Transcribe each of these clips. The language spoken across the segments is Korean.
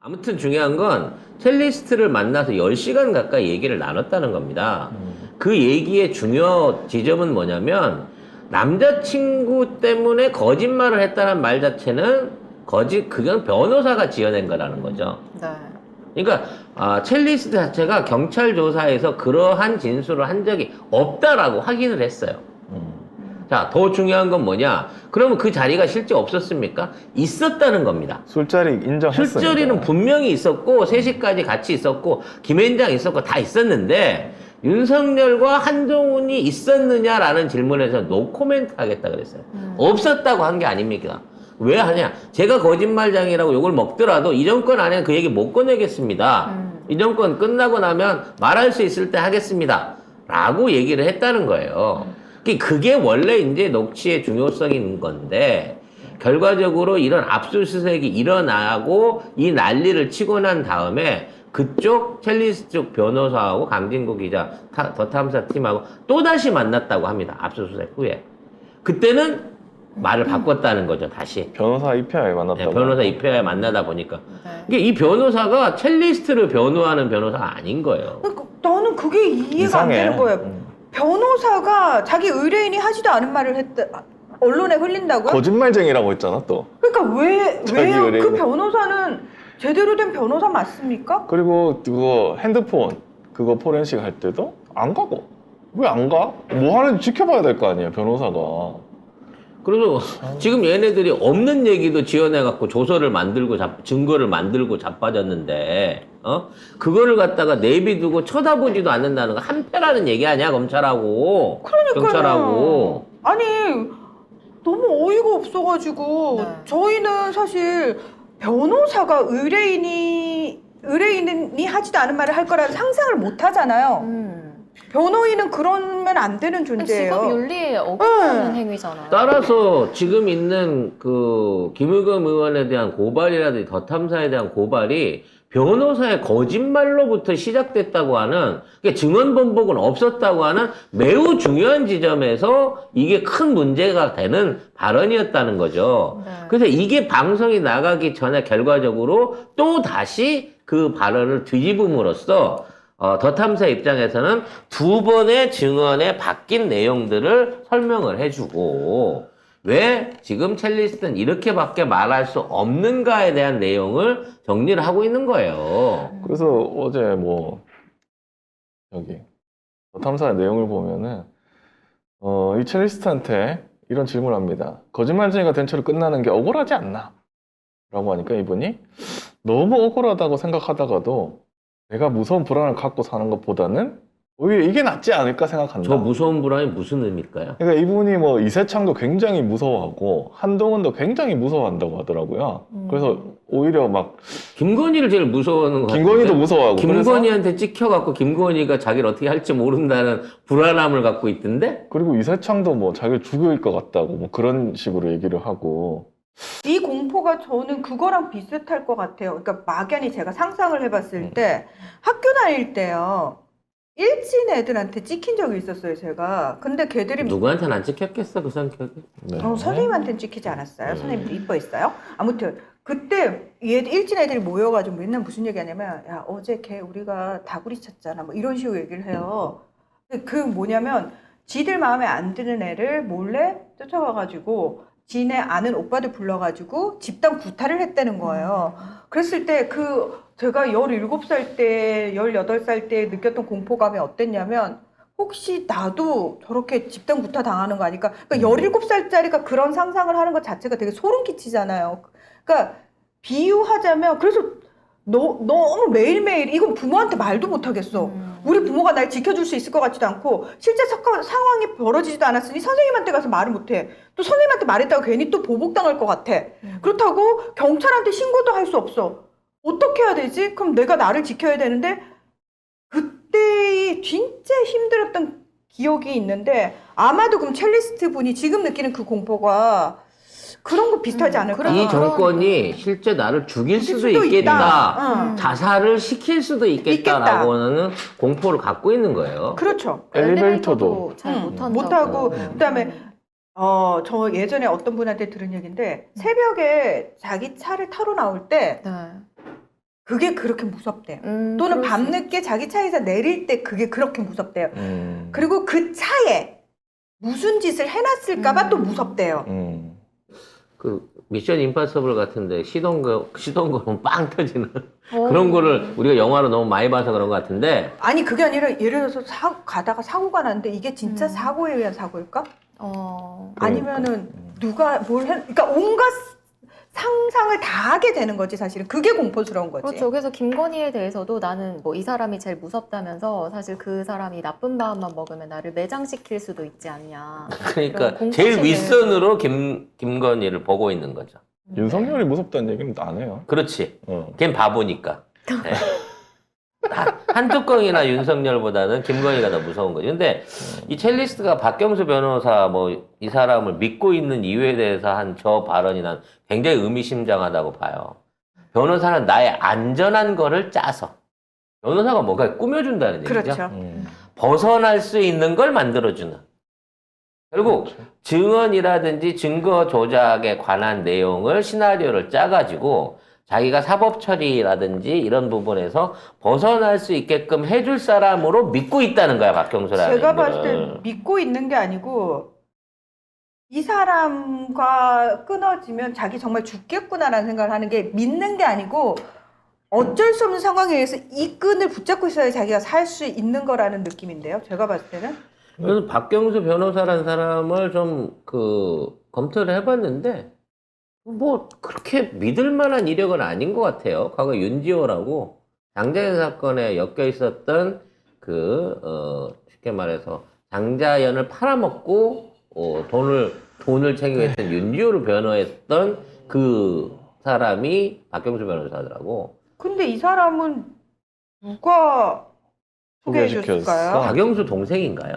아무튼 중요한 건 첼리스트를 만나서 10시간 가까이 얘기를 나눴다는 겁니다. 그 얘기의 중요 지점은 뭐냐면 남자친구 때문에 거짓말을 했다는 말 자체는 그건 변호사가 지어낸 거라는 거죠. 네. 그러니까 첼리스트 자체가 경찰 조사에서 그러한 진술을 한 적이 없다라고 확인을 했어요. 자, 더 중요한 건 뭐냐? 그러면 그 자리가 실제 없었습니까? 있었다는 겁니다. 술자리 인정했으니까. 술자리는 분명히 있었고 3시까지 같이 있었고 김앤장 있었고 다 있었는데 윤석열과 한동훈이 있었느냐라는 질문에서 노코멘트 하겠다 그랬어요. 없었다고 한 게 아닙니까? 왜 하냐? 제가 거짓말장이라고 욕을 먹더라도 이 정권 안에 그 얘기 못 꺼내겠습니다. 이 정권 끝나고 나면 말할 수 있을 때 하겠습니다. 라고 얘기를 했다는 거예요. 그게 원래 이제 녹취의 중요성인 건데 결과적으로 이런 압수수색이 일어나고 이 난리를 치고 난 다음에 그쪽 첼리스트 쪽 변호사하고 강진구 기자 더 탐사 팀하고 또다시 만났다고 합니다. 압수수색 후에. 그때는 말을 바꿨다는 거죠. 다시. 변호사 입회하에 만났다고. 네, 변호사 입회하에 만나다 보니까. 네. 이게 이 변호사가 첼리스트를 변호하는 변호사가 아닌 거예요. 그러니까 나는 그게 이해가 이상해. 안 되는 거예요. 변호사가 자기 의뢰인이 하지도 않은 말을 했다. 언론에 흘린다고요? 거짓말쟁이라고 했잖아 또. 그러니까 자기 왜요? 의뢰인이. 그 변호사는 제대로 된 변호사 맞습니까? 그리고 그거 핸드폰 그거 포렌식 할 때도 안 가고. 왜 안 가? 뭐 하는지 지켜봐야 될 거 아니야 변호사가. 그래서 지금 얘네들이 없는 얘기도 지어내갖고 조서를 만들고 증거를 만들고 자빠졌는데, 그거를 갖다가 내비두고 쳐다보지도 않는다는 거 한패라는 얘기 아니야, 검찰하고. 그러니까요. 경찰하고. 아니 너무 어이가 없어가지고 네. 저희는 사실 변호사가 의뢰인이 하지도 않은 말을 할 거라는 상상을 못 하잖아요. 변호인은 그러면 안 되는 존재예요. 직업 윤리에 어긋나는 네. 행위잖아요. 따라서 지금 있는 그 김의겸 의원에 대한 고발이라든지 더 탐사에 대한 고발이 변호사의 거짓말로부터 시작됐다고 하는, 그러니까 증언 번복은 없었다고 하는 매우 중요한 지점에서 이게 큰 문제가 되는 발언이었다는 거죠. 네. 그래서 이게 방송이 나가기 전에 결과적으로 또 다시 그 발언을 뒤집음으로써 더 탐사 입장에서는 두 번의 증언에 바뀐 내용들을 설명을 해주고 왜 지금 첼리스트는 이렇게밖에 말할 수 없는가에 대한 내용을 정리를 하고 있는 거예요. 그래서 어제 뭐 여기 탐사의 내용을 보면은 이 첼리스트한테 이런 질문을 합니다. 거짓말쟁이가 된 채로 끝나는 게 억울하지 않나? 라고 하니까 이분이 너무 억울하다고 생각하다가도 내가 무서운 불안을 갖고 사는 것보다는 오히려 이게 낫지 않을까 생각한다. 저 무서운 불안이 무슨 의미일까요? 그러니까 이분이 뭐 이세창도 굉장히 무서워하고 한동훈도 굉장히 무서워한다고 하더라고요. 그래서 오히려 막 김건희를 제일 무서워하는 것 같아요. 김건희도 무서워하고 김건희한테 찍혀갖고 김건희가 자기를 어떻게 할지 모른다는 불안함을 갖고 있던데? 그리고 이세창도 뭐 자기를 죽일 것 같다고 뭐 그런 식으로 얘기를 하고 이 공포가 저는 그거랑 비슷할 것 같아요. 그러니까 막연히 제가 상상을 해봤을 때 학교 다닐 때요. 일진 애들한테 찍힌 적이 있었어요, 제가. 근데 걔들이 누구한테는 안 찍혔겠어, 그 성격이? 네. 선생님한테는 찍히지 않았어요. 선생님도 이뻐했어요. 아무튼 그때 일진 애들이 모여가지고 맨날 무슨 얘기하냐면 야 어제 걔 우리가 다구리 쳤잖아 뭐 이런 식으로 얘기를 해요. 그 뭐냐면 지들 마음에 안 드는 애를 몰래 쫓아가가지고 지네 아는 오빠들 불러가지고 집단 구타를 했다는 거예요. 그랬을 때 제가 17살 때, 18살 때 느꼈던 공포감이 어땠냐면 혹시 나도 저렇게 집단 구타 당하는 거 아닐까? 그러니까 17살짜리가 그런 상상을 하는 것 자체가 되게 소름 끼치잖아요. 그러니까 비유하자면 그래서 너무 매일매일 이건 부모한테 말도 못 하겠어. 우리 부모가 날 지켜줄 수 있을 것 같지도 않고 실제 상황이 벌어지지도 않았으니 선생님한테 가서 말을 못해. 또 선생님한테 말했다가 괜히 또 보복당할 것 같아. 그렇다고 경찰한테 신고도 할 수 없어. 어떻게 해야 되지? 그럼 내가 나를 지켜야 되는데 그때의 진짜 힘들었던 기억이 있는데 아마도 그럼 첼리스트 분이 지금 느끼는 그 공포가 그런 거 비슷하지 않을까? 이 정권이 실제 나를 죽일 수도 수도 있겠다. 응. 자살을 시킬 수도 있겠다라고 하는 공포를 갖고 있는 거예요. 그렇죠. 엘리베이터도 잘 못한다고. 못하고 그다음에 저 예전에 어떤 분한테 들은 얘기인데 새벽에 자기 차를 타러 나올 때 네. 그게 그렇게 무섭대요. 또는 그럴 수 밤늦게 자기 차에서 내릴 때 그게 그렇게 무섭대요. 음. 그리고 그 차에 무슨 짓을 해놨을까봐 또 음. 무섭대요. 그 미션 임파서블 같은데 시동 거는 빵 터지는 어. 그런 거를 우리가 영화로 너무 많이 봐서 그런 것 같은데 아니 그게 아니라 예를 들어서 가다가 사고가 났는데 이게 진짜 음. 사고에 의한 사고일까? 그러니까. 아니면은 누가 뭘 해? 그러니까 온갖 상상을 다 하게 되는 거지 사실은. 그게 공포스러운 거지. 그렇죠. 그래서 김건희에 대해서도 나는 뭐 이 사람이 제일 무섭다면서 사실 그 사람이 나쁜 마음만 먹으면 나를 매장시킬 수도 있지 않냐. 그러니까 그런 제일 공포심을- 윗선으로 김건희를 보고 있는 거죠. 윤석열이 무섭다는 얘기는 안 해요. 그렇지. 어. 걘 바보니까. 네. 한뚜껑이나 윤석열보다는 김건희가 더 무서운 거죠. 근데 이 첼리스트가 박경수 변호사 뭐 이 사람을 믿고 있는 이유에 대해서 한 저 발언이 난 굉장히 의미심장하다고 봐요. 변호사는 나의 안전한 거를 짜서 변호사가 뭔가 꾸며준다는 얘기죠. 그렇죠. 벗어날 수 있는 걸 만들어주는. 결국 그렇죠. 증언이라든지 증거 조작에 관한 내용을 시나리오를 짜가지고 자기가 사법 처리라든지 이런 부분에서 벗어날 수 있게끔 해줄 사람으로 믿고 있다는 거야, 박경수라는 제가 인물을. 봤을 때 믿고 있는 게 아니고 이 사람과 끊어지면 자기 정말 죽겠구나라는 생각을 하는 게 믿는 게 아니고 어쩔 수 없는 상황에 의해서 이 끈을 붙잡고 있어야 자기가 살 수 있는 거라는 느낌인데요. 제가 봤을 때는. 그래서 박경수 변호사라는 사람을 좀 검토를 해봤는데 뭐 그렇게 믿을 만한 이력은 아닌 것 같아요. 과거 윤지호라고 장자연 사건에 엮여 있었던 쉽게 말해서 장자연을 팔아먹고 돈을 챙겨했던 윤지호를 변호했던 그 사람이 박경수 변호사더라고. 근데 이 사람은 누가 소개해 소개시켰어? 줬을까요? 박경수 동생인가요?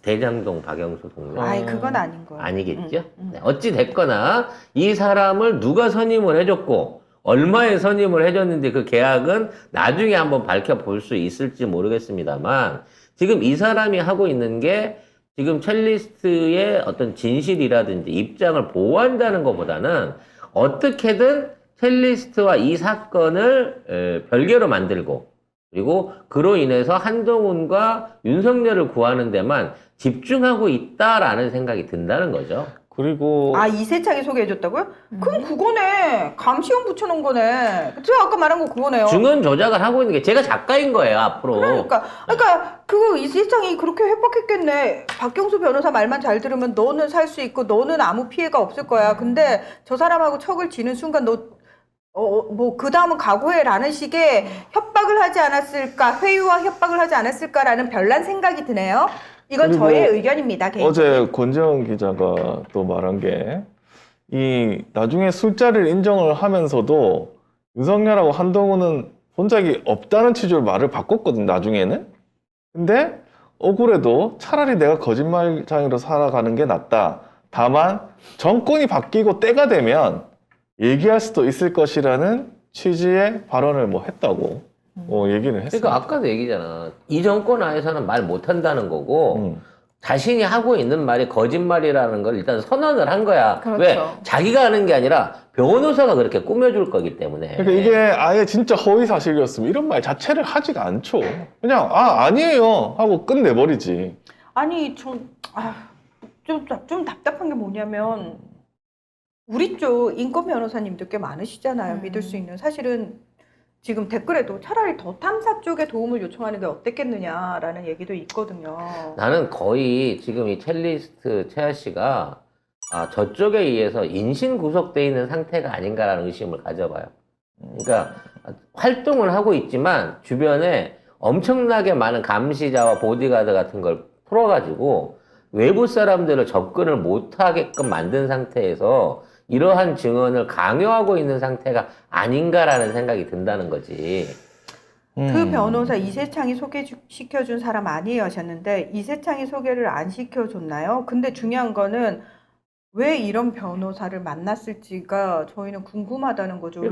대장동 박경수 동생. 아이 그건 아닌 거예요. 아니겠죠? 음. 네, 어찌 됐거나 이 사람을 누가 선임을 해줬고 얼마에 선임을 해줬는지 그 계약은 나중에 한번 밝혀볼 수 있을지 모르겠습니다만 지금 이 사람이 하고 있는 게 지금 첼리스트의 어떤 진실이라든지 입장을 보호한다는 것보다는 어떻게든 첼리스트와 이 사건을 별개로 만들고 그리고 그로 인해서 한동훈과 윤석열을 구하는 데만 집중하고 있다라는 생각이 든다는 거죠. 그리고 아 이세창이 소개해 줬다고요? 그럼 그거네. 감시용 붙여놓은 거네. 제가 아까 말한 거 그거네요. 증언 조작을 하고 있는 게 제가 작가인 거예요, 앞으로. 그러니까 그거 이세창이 그렇게 협박했겠네. 박경수 변호사 말만 잘 들으면 너는 살 수 있고 너는 아무 피해가 없을 거야. 근데 저 사람하고 척을 지는 순간 뭐 그 다음은 각오해라는 식의 협박을 하지 않았을까, 회유와 협박을 하지 않았을까라는 별난 생각이 드네요. 이건 그리고 저의 의견입니다. 개인적으로. 어제 권재원 기자가 또 말한 게 이 나중에 술자리를 인정을 하면서도 윤석열하고 한동훈은 본 적이 없다는 취지로 말을 바꿨거든 나중에는. 근데 억울해도 차라리 내가 거짓말장애로 살아가는 게 낫다. 다만 정권이 바뀌고 때가 되면 얘기할 수도 있을 것이라는 취지의 발언을 뭐 했다고 얘기는 했어요. 그러니까 아까도 얘기잖아. 이 정권 하에서는 말 못한다는 거고 자신이 하고 있는 말이 거짓말이라는 걸 일단 선언을 한 거야. 그렇죠. 왜? 자기가 하는 게 아니라 변호사가 그렇게 꾸며줄 거기 때문에. 그러니까 이게 아예 진짜 허위 사실이었으면 이런 말 자체를 하지가 않죠. 그냥 아니에요 하고 끝내버리지. 아니 좀 답답한 게 뭐냐면 우리 쪽 인권 변호사님들 꽤 많으시잖아요. 믿을 수 있는. 사실은 지금 댓글에도 차라리 더 탐사 쪽에 도움을 요청하는 게 어땠겠느냐라는 얘기도 있거든요. 나는 거의 지금 이 첼리스트 채아 씨가 저쪽에 의해서 인신 구속돼 있는 상태가 아닌가라는 의심을 가져봐요. 그러니까 활동을 하고 있지만 주변에 엄청나게 많은 감시자와 보디가드 같은 걸 풀어가지고 외부 사람들을 접근을 못하게끔 만든 상태에서 이러한 증언을 강요하고 있는 상태가 아닌가라는 생각이 든다는 거지. 그 변호사 이세창이 소개시켜준 사람 아니에요 하셨는데 이세창이 소개를 안 시켜줬나요? 근데 중요한 거는 왜 이런 변호사를 만났을지가 저희는 궁금하다는 거죠.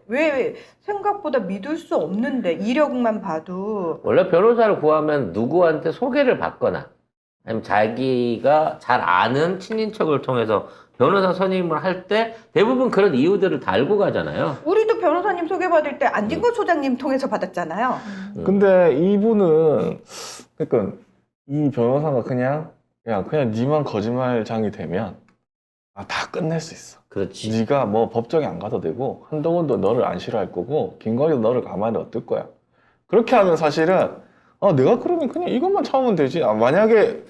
왜 생각보다 믿을 수 없는데 이력만 봐도. 원래 변호사를 구하면 누구한테 소개를 받거나 아니면 자기가 잘 아는 친인척을 통해서 변호사 선임을 할 때 대부분 그런 이유들을 달고 가잖아요. 우리도 변호사님 소개받을 때 안진걸 소장님 통해서 받았잖아요. 근데 이분은 그러니까 이 변호사가 그냥 니만 거짓말장이 되면 다 끝낼 수 있어. 그렇지. 네가 뭐 법정에 안 가도 되고 한동훈도 너를 안 싫어할 거고 김건희도 너를 가만히 놔둘 거야. 그렇게 하면 사실은 내가 그러면 그냥 이것만 참으면 되지. 만약에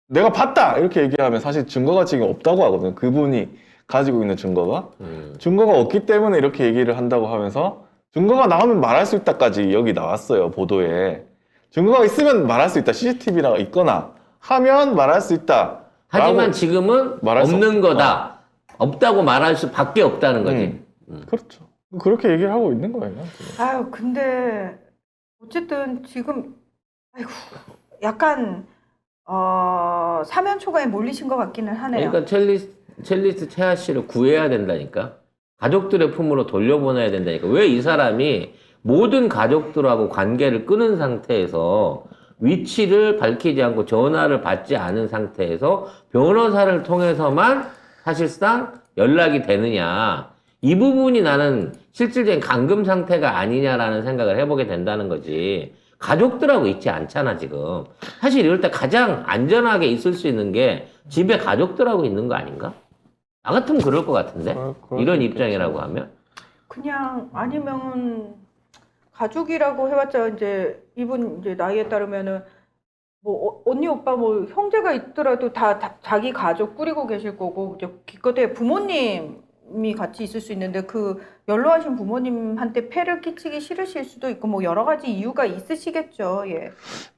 내가 봤다 이렇게 얘기하면 사실 증거가 지금 없다고 하거든. 그분이 가지고 있는 증거가 증거가 없기 때문에 이렇게 얘기를 한다고 하면서 증거가 나오면 말할 수 있다까지 여기 나왔어요, 보도에. 증거가 있으면 말할 수 있다. CCTV가 있거나 하면 말할 수 있다. 하지만 지금은 말할 수 없는 거다. 없다고 말할 수밖에 없다는 거지. 그렇죠. 그렇게 얘기를 하고 있는 거예요. 지금. 아유, 근데 어쨌든 지금 아이고 약간 사면 초과에 몰리신 것 같기는 하네요. 그러니까 첼리스트 채아 씨를 구해야 된다니까. 가족들의 품으로 돌려보내야 된다니까. 왜 이 사람이 모든 가족들하고 관계를 끊은 상태에서 위치를 밝히지 않고 전화를 받지 않은 상태에서 변호사를 통해서만 사실상 연락이 되느냐. 이 부분이 나는 실질적인 감금 상태가 아니냐라는 생각을 해보게 된다는 거지. 가족들하고 있지 않잖아, 지금. 사실 이럴 때 가장 안전하게 있을 수 있는 게 집에 가족들하고 있는 거 아닌가? 나 같으면 그럴 것 같은데? 그럴 이런 수 입장이라고 하면? 그냥 아니면 가족이라고 해봤자 이제 이분 이제 나이에 따르면은 뭐 언니 오빠 뭐 형제가 있더라도 다 자기 가족 꾸리고 계실 거고 이제 기껏해 부모님이 같이 있을 수 있는데 그 연로하신 부모님한테 폐를 끼치기 싫으실 수도 있고 뭐 여러 가지 이유가 있으시겠죠. 예.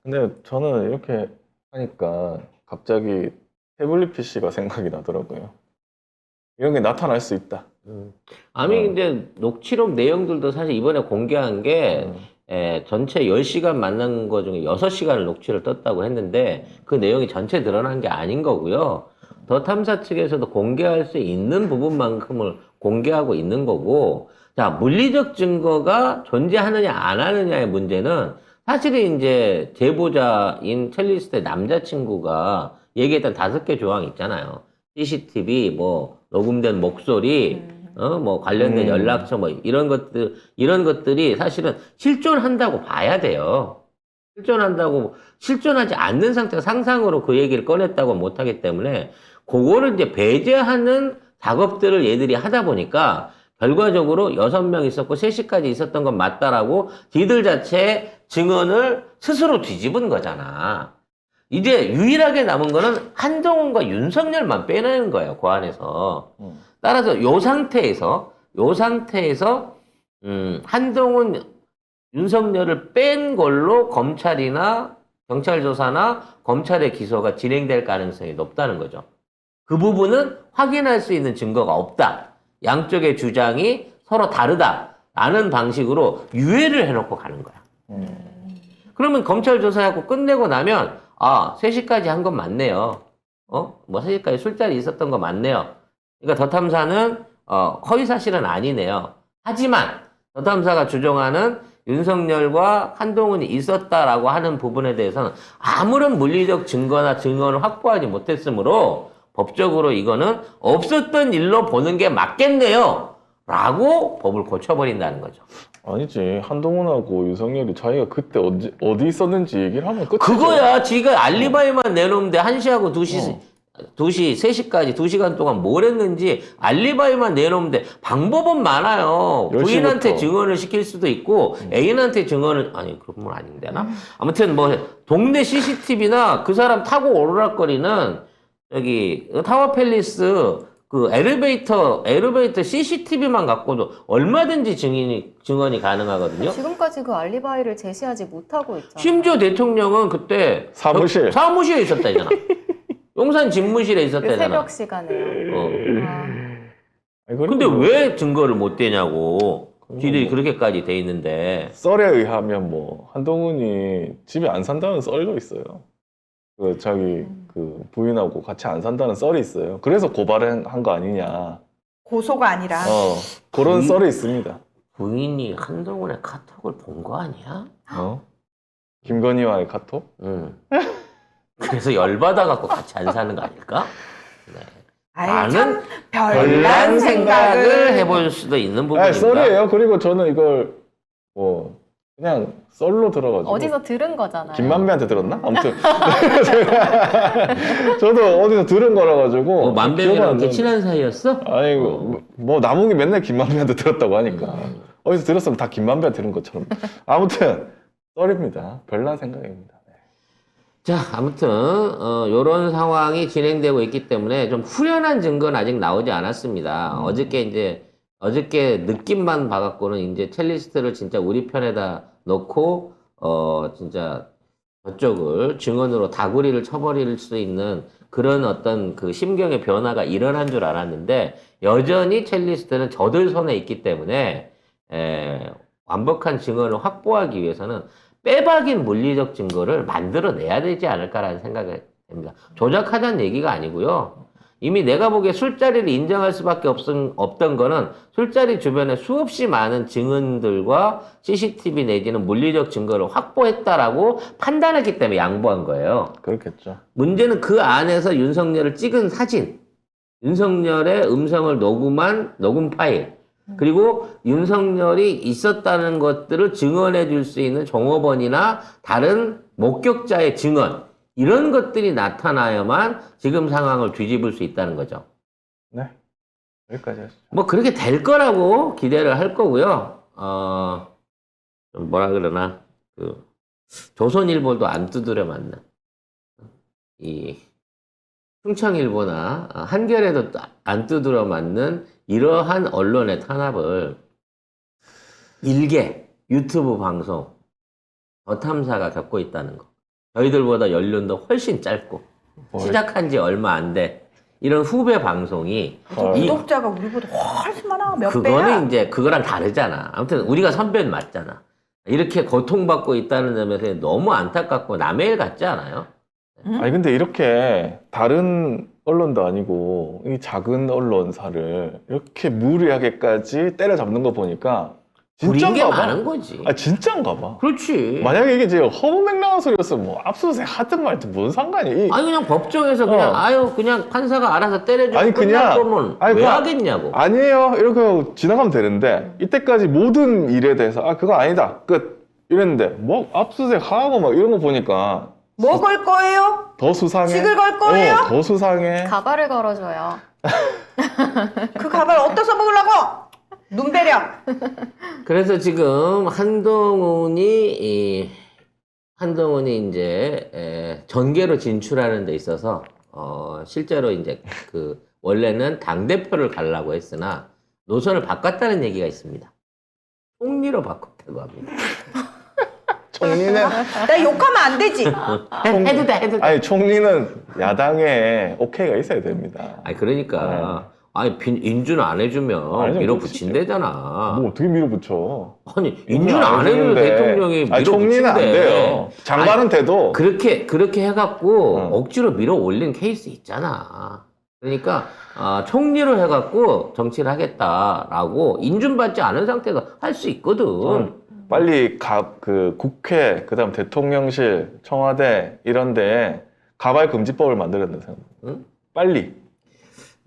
근데 저는 이렇게 하니까 갑자기 태블릿 PC가 생각이 나더라고요. 이런 게 나타날 수 있다. 아니, 근데 녹취록 내용들도 사실 이번에 공개한 게 전체 10시간 만난 거 중에 6시간을 녹취를 떴다고 했는데 그 내용이 전체 드러난 게 아닌 거고요. 더 탐사 측에서도 공개할 수 있는 부분만큼을 공개하고 있는 거고, 자, 물리적 증거가 존재하느냐 안 하느냐의 문제는 사실은 이제 제보자인 첼리스트의 남자친구가 얘기했던 5개 조항 있잖아요. CCTV, 뭐 녹음된 목소리, 뭐 관련된 연락처, 뭐 이런 것들이 사실은 실존한다고 봐야 돼요. 실존하지 않는 상태가 상상으로 그 얘기를 꺼냈다고 못하기 때문에 그거를 이제 배제하는 작업들을 얘들이 하다 보니까 결과적으로 6명 있었고 3시까지 있었던 건 맞다라고 지들 자체의 증언을 스스로 뒤집은 거잖아. 이제 유일하게 남은 거는 한동훈과 윤석열만 빼내는 거예요, 그 안에서. 따라서 요 상태에서 한동훈, 윤석열을 뺀 걸로 검찰이나 경찰 조사나 검찰의 기소가 진행될 가능성이 높다는 거죠. 그 부분은 확인할 수 있는 증거가 없다. 양쪽의 주장이 서로 다르다라는 방식으로 유예를 해놓고 가는 거야. 그러면 검찰 조사하고 끝내고 나면 3시까지 한 건 맞네요. 뭐 3시까지 술자리 있었던 거 맞네요. 그러니까 더 탐사는 허위 사실은 아니네요. 하지만 더 탐사가 주장하는 윤석열과 한동훈이 있었다라고 하는 부분에 대해서는 아무런 물리적 증거나 증언을 확보하지 못했으므로 법적으로 이거는 없었던 일로 보는 게 맞겠네요. 라고 법을 고쳐버린다는 거죠. 아니지. 한동훈하고 윤석열이 자기가 그때 어디 있었는지 얘기를 하면 끝이죠. 그거야. 지가 알리바이만 내놓으면 1시하고 2시, 3시까지 2시간 동안 뭘 했는지 알리바이만 내놓으면 돼. 방법은 많아요. 10시부터. 부인한테 증언을 시킬 수도 있고 애인한테 증언을 그런 건 아닌데나? 아무튼 뭐 동네 CCTV나 그 사람 타고 오르락거리는 여기 타워팰리스 그 엘리베이터 CCTV만 갖고도 얼마든지 증언이 가능하거든요. 지금까지 그 알리바이를 제시하지 못하고 있잖아. 심지어 대통령은 그때 사무실에 있었다잖아. 용산 집무실에 그 있었다잖아. 새벽 시간에. 근데 왜 증거를 못 대냐고. 지들이 그렇게까지 돼 있는데. 썰에 의하면 뭐 한동훈이 집에 안 산다는 썰도 있어요. 그 자기 그 부인하고 같이 안 산다는 썰이 있어요. 그래서 고발한 거 아니냐. 고소가 아니라. 그런 썰이 있습니다. 부인이 한동훈의 카톡을 본 거 아니야? 김건희와의 카톡? 응. 그래서 열받아갖고 같이 안 사는 거 아닐까? 네. 아이, 참 별난 생각을 해볼 수도 있는 부분입니다. 썰이에요. 그리고 저는 이걸 뭐 그냥 썰로 들어가지고 어디서 들은 거잖아요. 김만배한테 들었나? 아무튼 저도 어디서 들은 거라 가지고 만배랑 이렇게 친한 사이였어? 아니 뭐 나무기 맨날 김만배한테 들었다고 하니까 어디서 들었으면 다 김만배한테 들은 것처럼 아무튼 썰입니다. 별난 생각입니다. 자, 아무튼 이런 상황이 진행되고 있기 때문에 좀 후련한 증거는 아직 나오지 않았습니다. 어저께 느낌만 봐갖고는 이제 첼리스트를 진짜 우리 편에다 놓고 진짜 저쪽을 증언으로 다구리를 쳐버릴 수 있는 그런 어떤 그 심경의 변화가 일어난 줄 알았는데 여전히 첼리스트는 저들 손에 있기 때문에 완벽한 증언을 확보하기 위해서는 빼박인 물리적 증거를 만들어내야 되지 않을까라는 생각이 듭니다. 조작하자는 얘기가 아니고요. 이미 내가 보기에 술자리를 인정할 수밖에 없던 거는 술자리 주변에 수없이 많은 증언들과 CCTV 내지는 물리적 증거를 확보했다라고 판단했기 때문에 양보한 거예요. 그렇겠죠. 문제는 그 안에서 윤석열을 찍은 사진, 윤석열의 음성을 녹음한 녹음 파일, 그리고 윤석열이 있었다는 것들을 증언해 줄 수 있는 종업원이나 다른 목격자의 증언, 이런 것들이 나타나야만 지금 상황을 뒤집을 수 있다는 거죠. 네. 여기까지 하시죠. 뭐 그렇게 될 거라고 기대를 할 거고요. 좀 뭐라 그러나 그 조선일보도 안 두드려 맞는 이 충청일보나 한겨레도 안 두드려 맞는 이러한 언론의 탄압을 일개 유튜브 방송 저탐사가 겪고 있다는 거. 저희들보다 연륜도 훨씬 짧고 시작한 지 얼마 안 돼. 이런 후배 방송이 구독자가 우리보다 훨씬 많아. 몇 배야? 그거는 이제 그거랑 다르잖아. 아무튼 우리가 선배는 맞잖아. 이렇게 고통받고 있다는 점에서 너무 안타깝고 남의 일 같지 않아요? 아니 근데 이렇게 다른 언론도 아니고 이 작은 언론사를 이렇게 무리하게까지 때려잡는 거 보니까 부린 게 진짠가 봐. 많은 거지. 아 진짠가 봐. 그렇지. 만약에 이게 지금 허무맹랑한 소리였으면 뭐 압수수색 하든 말든 뭔 상관이? 아니 그냥 법정에서 그냥 그냥 판사가 알아서 때려주고 아니, 끝날 그냥- 거면 아니, 왜 그냥- 하겠냐고. 아니에요. 이렇게 하고 지나가면 되는데 이때까지 모든 일에 대해서 그거 아니다 끝 이랬는데 뭐 압수수색 하고 막 이런 거 보니까 뭐 걸 거예요? 더 수상해. 직을 걸 거예요? 더 수상해. 가발을 걸어줘요. 그 가발 어디다 써먹으려고? 눈배려. 그래서 지금 한동훈이 이제 전개로 진출하는 데 있어서 실제로 이제 그 원래는 당 대표를 가려고 했으나 노선을 바꿨다는 얘기가 있습니다. 총리로 바꿨다고 합니다. 총리는 나 욕하면 안 되지. 해도 돼. 아니 총리는 야당에 오케이가 있어야 됩니다. 아니 그러니까 인준 안 해주면 해주면 밀어붙인대잖아. 뭐 어떻게 밀어붙여? 아니 인준 안 해도 해주는데. 대통령이 아니, 총리는 안 밀어붙인대. 돼요. 장관은 돼도. 그렇게 해갖고 응. 억지로 밀어 올린 케이스 있잖아. 그러니까 총리로 해갖고 정치를 하겠다라고 인준받지 않은 상태에서 할 수 있거든. 빨리 그 국회, 그다음 대통령실, 청와대 이런데 가발 금지법을 만들어야 된다 생각. 응? 빨리.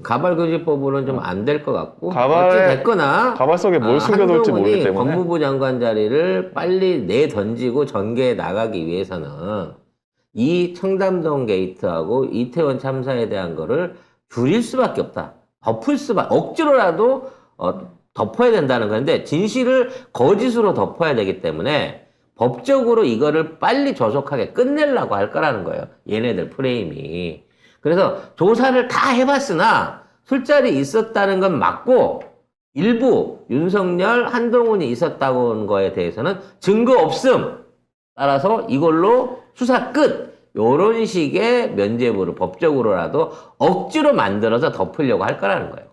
가발금지법으로는 좀 안 될 것 같고 가발에- 어찌 됐거나 가발 속에 뭘 숨겨둘지 모르기 한동훈이 때문에. 법무부 장관 자리를 빨리 내던지고 전개해 나가기 위해서는 이 청담동 게이트하고 이태원 참사에 대한 거를 줄일 수밖에 없다. 억지로라도 덮어야 된다는 건데 진실을 거짓으로 덮어야 되기 때문에 법적으로 이거를 빨리 조속하게 끝내려고 할 거라는 거예요. 얘네들 프레임이. 그래서 조사를 다 해봤으나 술자리 있었다는 건 맞고 일부 윤석열, 한동훈이 있었다고 한 거에 대해서는 증거 없음. 따라서 이걸로 수사 끝. 요런 식의 면죄부를 법적으로라도 억지로 만들어서 덮으려고 할 거라는 거예요.